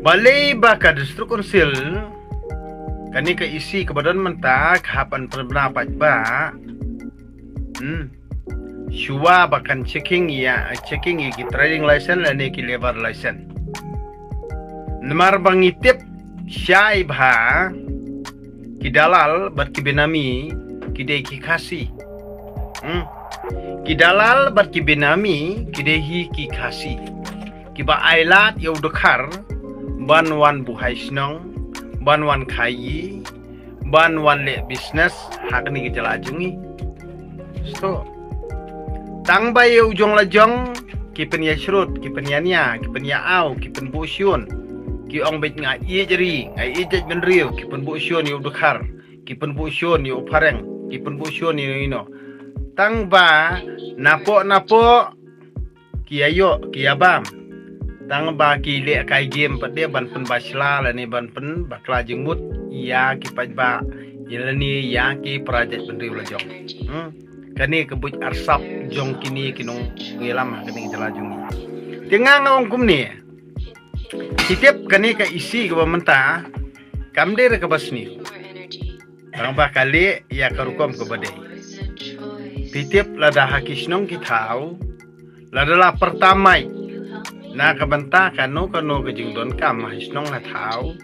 Balai baka distrik konsil kani ka isi kebadan mentah kapan pendapat ba Shua bakan checking ki trading license lani ki labor license Namar bangitip syai bha ki dalal bat ki benami ki de ki khasi ki dalal bat ki benami ki de hi ki khasi ki ba ailat yau dokar banwan buhai snong banwan khayi banwan le business hakni ki jalajungi sto tang ba yau jong la jong ki penya shrut ki penyania ki penya au ki pen busyun ki ong bet nga i jeri ngai i jej ben riu ki pen busyun yau dokar ki pen busyun yau pareng ki pen busyun yau ino tang ba napo ki ayo ki abam tang ba ki le kai game pade ban pen basla la ni ban pen bakla jengmut ya ki paj ba yelani ya ki project benriu la jong kani kebuj arsap jong kini kinong ngelam kani jalajungi tengang ong kumni setiap kani ka isi ke menta kamde ke basni tang ba kali ya karukom ke badai setiap lada hakisnong ki thau lada la pertamai na kabanta kano ke jingdon kam hisnong na thau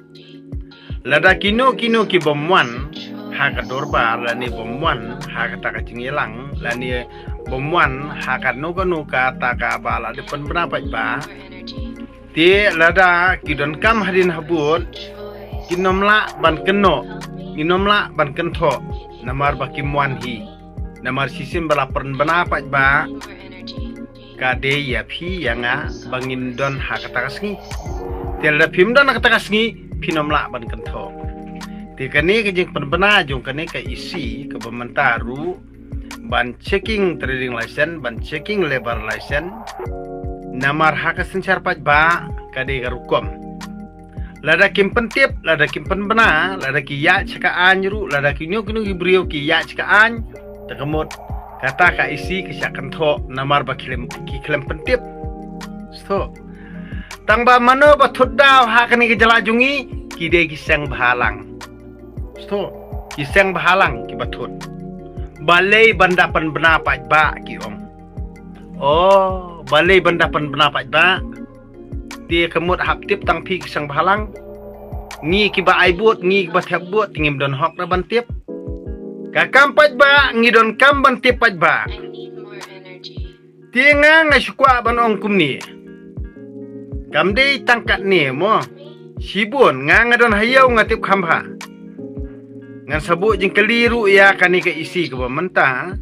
lada kino ki bomwan ha ka dorbar lani bomwan ha ka ta ka jingelang lani bomwan ha ka no ka ta ka bala de pen berapa ba ti lada kidon kam hadin habut kinomla ban keno kinomla ban kentho namar ba kimwan hi namar sisim bala pen berapa ba kade ya phi yanga bangin don ha katakasngi telda phim don katakasngi phinomla ban kantho te kane ke jing penbena jong kane ka isi ke bamentaru ban checking trading license ban checking labor license namar ha ka sencar paj ba kade garukom lada kim pentip lada kim penbena lada ki ya chakaan juru lada ki nyok ki brio ki ya chakaan takemut kata ka isi kesyakan tho namar ba klem pentip sto tang ba mano ba thudaw ha kani ke jalajungi ki de kisang bahalang sto kisang bahalang ki bathut balai bandapan bena paj ba ki om oh balai bandapan bena paj ba dia kemut hap tip tang phi kisang bahalang ngi ki ba aibut ngi ki ba thebut tingim don hok na ban tip kakam paj ba ngidon kam ban tip paj ba tinga ngasukwa ban ong kumni kamde tangkat ni mo sibun ngadon hayau ngatip khamha ngan sabu jing keliru ya kani ke isi ke bamenta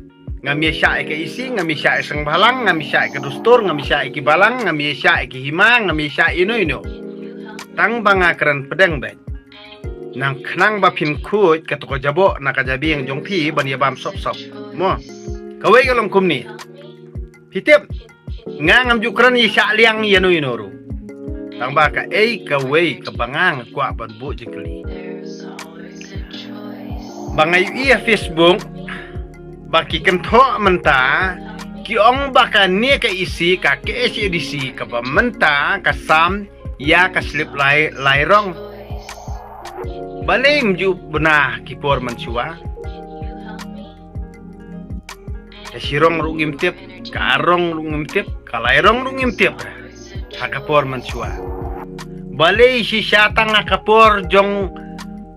ngami sya ke isi ngami sya sang balang ngami sya ke dustur ngami sya ke balang ngami sya ke himang ngami sya ino tang banga keren pedang bet nang khnang ba phin khut ka to jabo na ka jabi ang jong phi ban ya bam sop mo kawai kalong kumni hitep ngam jukran yi sya liang yanu inoru tang ba ka kawai ka bangang kwa ban bu jingli bangai iya Facebook baki kentho menta ki ong baka ni ka isi ka ke edisi ka ba menta ka sam ya ka slip lai rong balai mju benah kipor mansua kasirong rungim tip karong rungim tip kalairong rungim tip hakapor mansua balai si syatang hakapor jong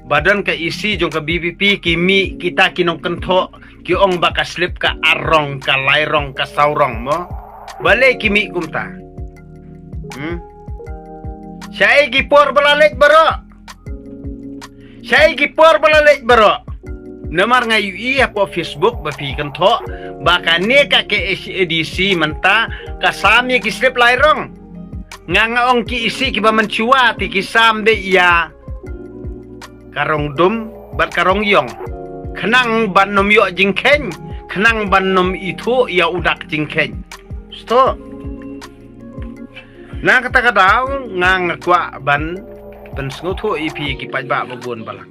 badan ka isi jong ka BBP kimi kita kinong kentho ki ong baka slip ka arong ka lairong ka saurong mo balai kimi kumta syai kipor balalet baro Syai kipor balalet baro namar ngayu iya po Facebook ba pi kan tho baka ne ka ke edisi menta kasami ki slip lairong nga ong ki isi ki ba mancua ti ki sam de iya karong dum bat karong yong khnang ban nom yo jingkhen khnang ban nom itu ya udak jingkhen sto na kata daw nga ngakwa ban pensngutu ipi ki paj ba babun balang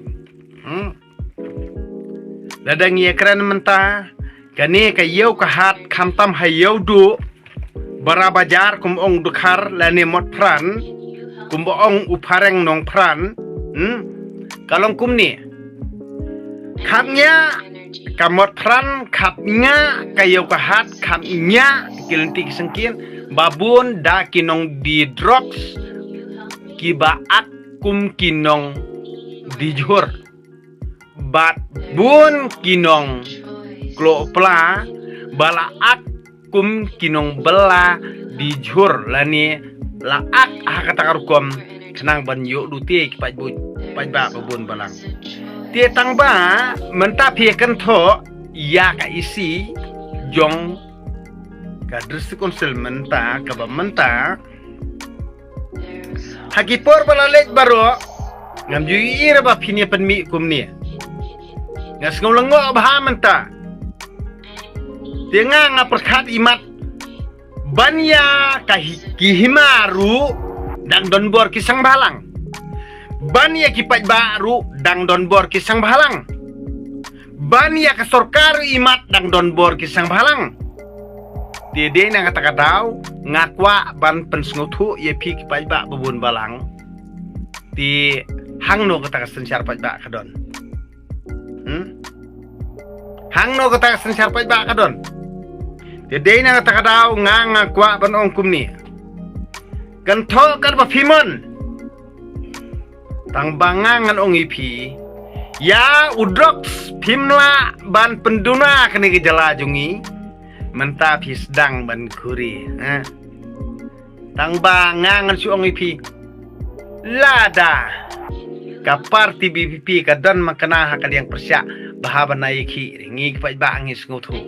ladang ye kran menta kani ka yau ka hat khamtam hayau du bara bajar kum ong dukhar lani mot pran kumboong upareng nong pran kalong kumni kapnya kamot pran kapnya kayo kahat kapnya kilentik sengkin babun da kinong di drugs kibaat kum kinong dijur bat bun kinong klopla balaat kum kinong bela dijur lani laat hakatarukom kenang ban yo duti kipat ba babun balang tie tang ba menta piekan tho ya ka isi jong ka district council menta ka ba menta hakipor balalet baro ngam jui ira ba pinia penmi kumni ngas ngolongo bah menta tenga ngaperkat imat banya kihimaru dang donbor kisang balang bania kipat baru dang donbor kisang balang bania ka sorkar imat dang donbor kisang balang dede na kata-katau ngakwa ban pensngutu ye pi kipat ba babun balang di hangno kata sensyar pat ba kadon hangno kata sensyar pat ba kadon dede na kata-katau ngakwa ban ongkum ni ganto kan ba pimon tang bangangan ong ipi ya udroks pimla ban penduna kene gejala jungi menta pisdang ban kuri tang bangangan su ong ipi lada ka parti BPP ka dan makana hakal yang persya bahaba naiki ringi kipat ba angis ngutu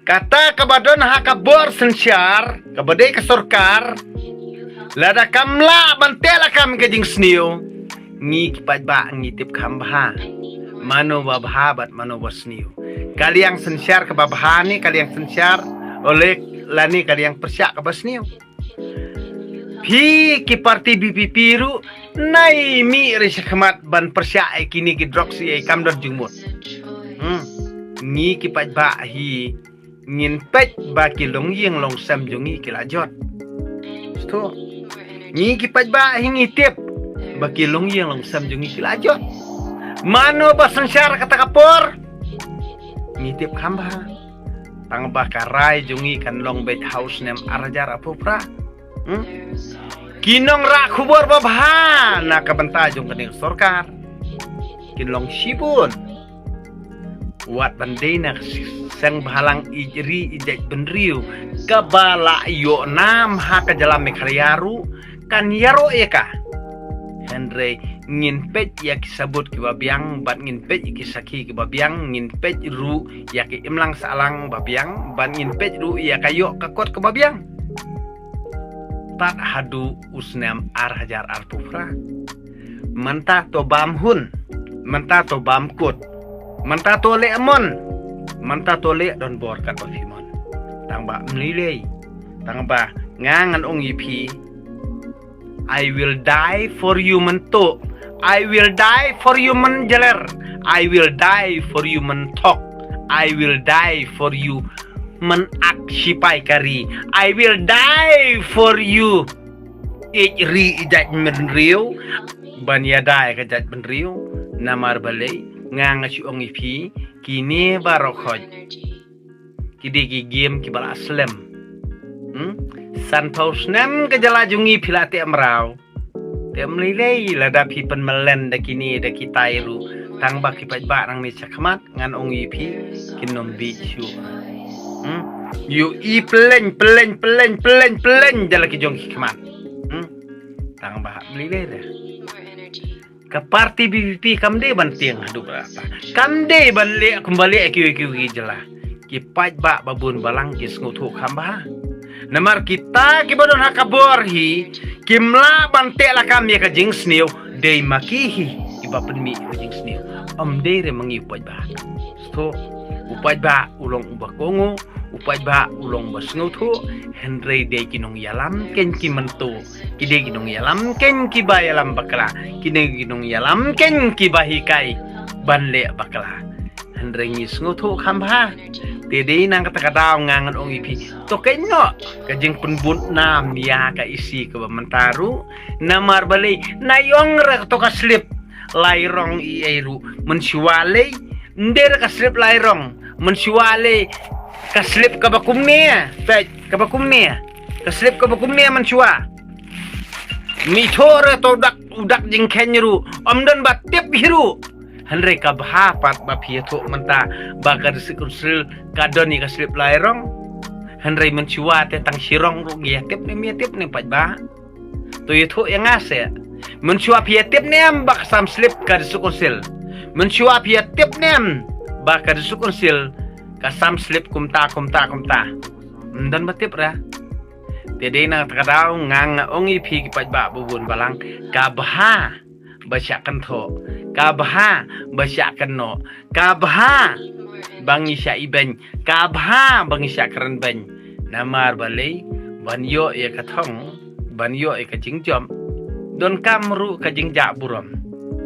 kata kabadon hakabor sensyar kabadai ka sorkar lada kamla bantela kam kajing sniu ngi kipat ba ngitip kambha mano babhabat mano basniu kaliang sensyar ke babhani kaliang sensyar oleh lani kaliang persyak ke basniu pi ki parti BPP ru nai mi resakmat ban persyak kini ki droksi ai kamdor jumut ngi kipat ba hi ngin pet ba ki long yeng long sam jungi kilajot sto ngi kipat ba hingi tip ba ki long yeng long sam jungi kilajot mano ba sensyar kata kapor ngitip kamba tang ba karai jungi kan long bed house nem arajar apupra kinong ra khubor ba bha na kabanta jung kaning sorkar kinlong sibun wat bandai na sang balang ijri ijek benriu kabala yo nam ha ka jalam mekaryaru kan yaro eka Henry ngin pet ya kisabut ki babiang bat ngin pet ki saki ki babiang ngin pet ru ya ki imlang salang babiang bat ngin pet ru ya kayo kakot ke babiang tat hadu usnam ar hajar ar pufra menta to bamhun menta to bamkut menta to lemon menta to le don bor kat bafimon tangba mlilei tangba ngangan ong ipi I will die for human to I will die for human jaler I will die for human talk I will die for you men aksipai kari I will die for you ijri ijat menriu ban yadai kajat menriu namar balai ngang si ong ipi kini barokhoj kidigi game kibal aslem san paus nem kejala jungi pilate amrau tem lilei lada pipen melen da kini da kitairu tang bak kipat ba nang ni sakmat ngan ong ipi kinom bichu you i pelen jala ki jong hikmat tang ba lilei da ka parti BPP kamde ban tiang hadu berapa kamde ban le kembali ki jala kipat ba babun balang kis ngutu kamba namar kita kibadon hakaborhi kimla bante la kami ka jing snew dei makihi iba penmi jing snew dei re mangi upaj ba sto upaj ba ulong ubakongo upaj ba ulong basngutu henry dei kinong yalam ken ki mentu kide kinong yalam ken ki ba yalam bakla kide kinong yalam ken ki bahikai banle bakla Henry ngis ngoto khamha tedi nang kata kadaw ngangan ong ipi to kenyo kajing penbun nam ya ka isi ke mentaru namar bali nayong ra to ka slip lairong i eru mensuale nder ka slip lairong mensuale ka slip ka bakumne pe ka bakumne ka slip ka bakumne mensua mithore to udak jing kenyeru omdon batip hiru Henry kabhapat ba pieto menta bakar sikursil kadoni ka slip lairong Henry mencua tentang sirong ru giatip ne pat ba to itu yang ase mencua pietip nem bak sam slip ka sukursil mencua pietip nem bakar sukursil ka sam slip kumta dan batip ra tedi na takadaw ngang ongi pi pat ba bubun balang kabha basyakan tho kabha basyakan no kabha bangi sya iben kabha bangi sya keren ben namar balai banyo ya kathong banyo ya kajingjom don kamru kajingja buram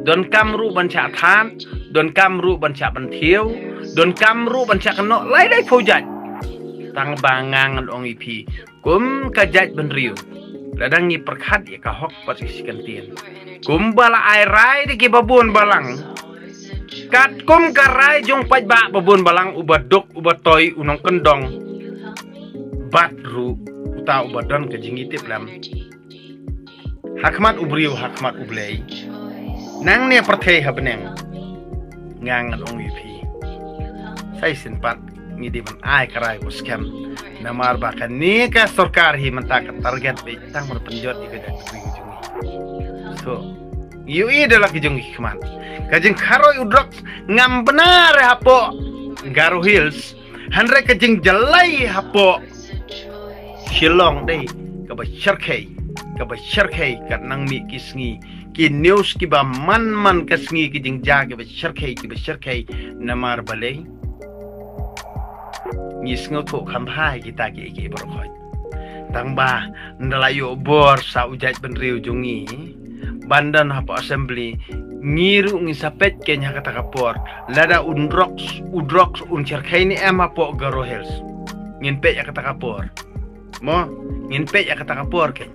don kamru bansya than don kamru bansya bantieu don kamru bansya keno lai phojat tang bangang ong ipi kum kajat benriu ladang ni perkhat ya ka hok pasisi kantien kum bala ai rai di ki babun balang kat kum karai jong paj ba babun balang ubadok ubatoi unong kendong batru uta ubadon ke jingitip lam hakmat ubriu hakmat ublei nang ne perthei habneng ngang ong ipi sai sinpat ngidi man ai karai ko scam namar ba kan ni ka sarkar hi menta ka target be tang mer penjot ika jak jungi so yu i adalah kijung hikmat kajing kharoi udrok ngam benar hapo Garo Hills handre kajing jalai hapo Shillong dei ka ba sharkai kat nang mi kisngi ki news ki ba man kasngi kijing ja ka ba sharkai namar balai ngis ngoto khamphai kita ki berkhoi tangba ndalayo bor sa ujat benriu jungi bandan hapa assembly ngiru ngisapet kenya kata kapor lada udrox uncerkaini em hapo Garo Hills nginpe ya kata kapor mo nginpe ya kata kapor ken